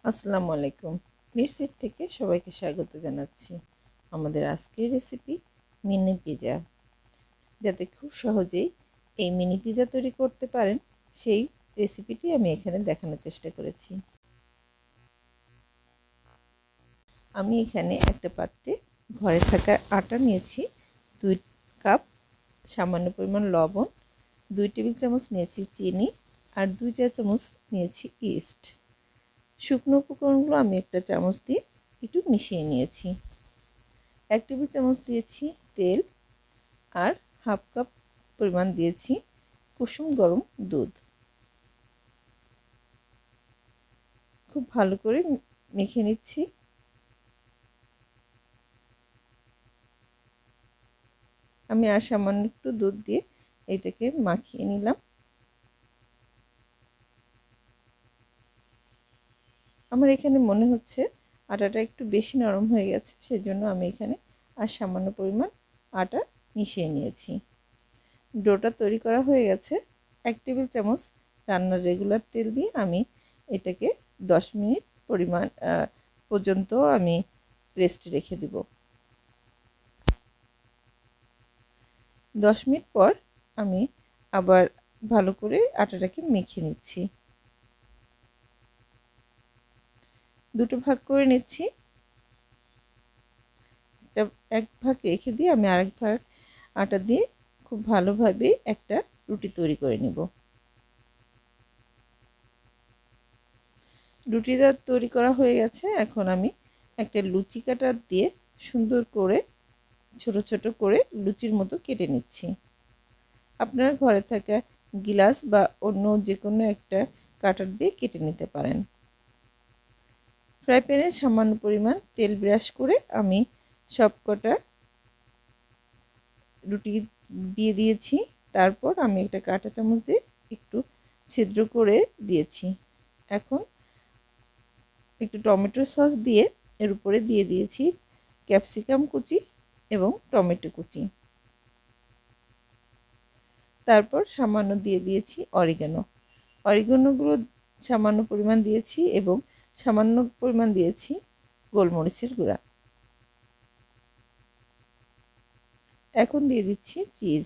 আসসালামু আলাইকুম। রেসিপি থেকে সবাইকে স্বাগত জানাচ্ছি। আমাদের আজকের রেসিপি মিনি পিজা। যাতে খুব সহজেই এই মিনি পিজা তৈরি করতে পারেন সেই রেসিপিটি আমি এখানে দেখানোর চেষ্টা করেছি। আমি এখানে একটা পাত্রে ঘরে থাকা আটা নিয়েছি 2 কাপ, সামান্য পরিমাণ লবণ, 2 টেবিল চামচ নিয়েছি চিনি আর 2 চা চামচ নিয়েছি ইস্ট। শুকনো উপকরণগুলো আমি একটা চামচ দিয়ে একটু মিশিয়ে নিয়েছি। 1 টেবিল চামচ দিয়েছি তেল আর হাফ কাপ পরিমাণ দিয়েছি কুসুম গরম দুধ। খুব ভালো করে মেখে নিচ্ছি। আমি আর সামান্য একটু দুধ দিয়ে এটাকে মাখিয়ে নিলাম। আমার এখানে মনে হচ্ছে আটাটা একটু বেশি নরম হয়ে গেছে, সেজন্য আমি এখানে আর সামান্য পরিমাণ আটা মিশিয়ে নিয়েছি। ডোটা তৈরি করা হয়ে গেছে। 1 টেবিল চামচ রান্নার রেগুলার তেল দিয়ে আমি এটাকে 10 মিনিট পর্যন্ত আমি রেস্টে রেখে দিব। 10 মিনিট পর আমি আবার ভালো করে আটাটাকে মেখে নিচ্ছি। দুটো ভাগ করে নিচ্ছি। এক ভাগ রেখে দিয়ে আমি আরেক ভাগ আটা দিয়ে খুব ভালোভাবে একটা রুটি তৈরি করে নেব। রুটিটা তৈরি করা হয়ে গেছে। এখন আমি একটা লুচি কাটার দিয়ে সুন্দর করে ছোট ছোট করে লুচির মতো কেটে নিচ্ছি। আপনার ঘরে থাকা গ্লাস বা অন্য যে কোনো একটা কাটার দিয়ে কেটে নিতে পারেন। ফ্রাই প্যানে সামান্য পরিমাণ তেল ব্রাশ করে আমি সবকটা রুটি দিয়ে দিয়েছি। তারপর আমি একটা কাঁটা চামচ দিয়ে একটু ছিদ্র করে দিয়েছি। এখন একটু টমেটো সস দিয়ে এর উপরে দিয়ে দিয়েছি ক্যাপসিকাম কুচি এবং টমেটো কুচি। তারপর সামান্য দিয়ে দিয়েছি অরিগানোগুলো সামান্য পরিমাণ দিয়েছি এবং সামান্য পরিমাণ দিয়েছি গোলমরিচের গুঁড়া। এখন দিয়ে দিচ্ছি চিজ।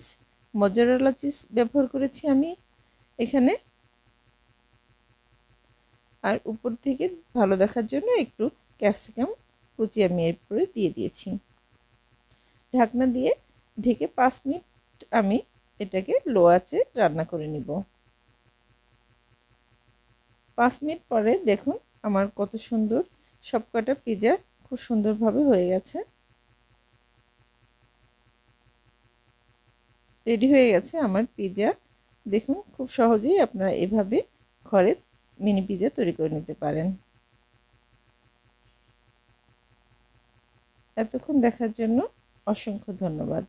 মজারেলা চিজ ব্যবহার করেছি আমি এখানে। আর উপর থেকে ভালো দেখার জন্য একটু ক্যাপসিকাম কুচি আমি এর উপরে দিয়ে দিয়েছি। ঢাকনা দিয়ে ঢেকে 5 মিনিট আমি এটাকে লো আঁচে রান্না করে নিব। 5 মিনিট পরে দেখুন আমার কত সুন্দর সবকটা পিজা খুব সুন্দরভাবে হয়ে গেছে। রেডি হয়ে গেছে আমার পিজা। দেখুন খুব সহজেই আপনারা এভাবে ঘরে মিনি পিজা তৈরি করে নিতে পারেন। এতক্ষণ দেখার জন্য অসংখ্য ধন্যবাদ।